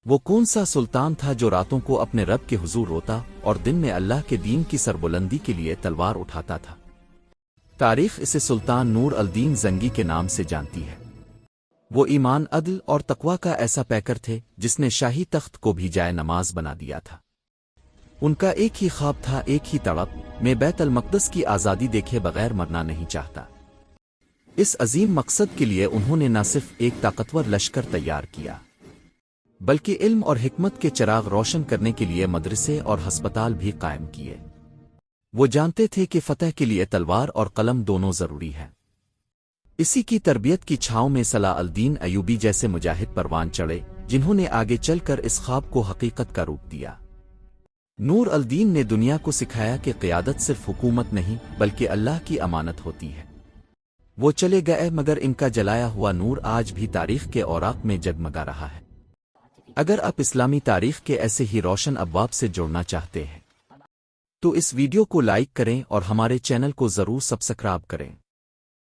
وہ کون سا سلطان تھا جو راتوں کو اپنے رب کے حضور روتا اور دن میں اللہ کے دین کی سربلندی کے لیے تلوار اٹھاتا تھا؟ تاریخ اسے سلطان نور الدین زنگی کے نام سے جانتی ہے۔ وہ ایمان، عدل اور تقوی کا ایسا پیکر تھے جس نے شاہی تخت کو بھی جائے نماز بنا دیا تھا۔ ان کا ایک ہی خواب تھا، ایک ہی تڑپ، میں بیت المقدس کی آزادی دیکھے بغیر مرنا نہیں چاہتا۔ اس عظیم مقصد کے لیے انہوں نے نہ صرف ایک طاقتور لشکر تیار کیا بلکہ علم اور حکمت کے چراغ روشن کرنے کے لیے مدرسے اور ہسپتال بھی قائم کیے۔ وہ جانتے تھے کہ فتح کے لیے تلوار اور قلم دونوں ضروری ہیں۔ اسی کی تربیت کی چھاؤں میں صلاح الدین ایوبی جیسے مجاہد پروان چڑھے جنہوں نے آگے چل کر اس خواب کو حقیقت کا روپ دیا۔ نور الدین نے دنیا کو سکھایا کہ قیادت صرف حکومت نہیں بلکہ اللہ کی امانت ہوتی ہے۔ وہ چلے گئے مگر ان کا جلایا ہوا نور آج بھی تاریخ کے اوراق میں جگمگا رہا ہے۔ اگر آپ اسلامی تاریخ کے ایسے ہی روشن ابواب سے جڑنا چاہتے ہیں تو اس ویڈیو کو لائک کریں اور ہمارے چینل کو ضرور سبسکرائب کریں۔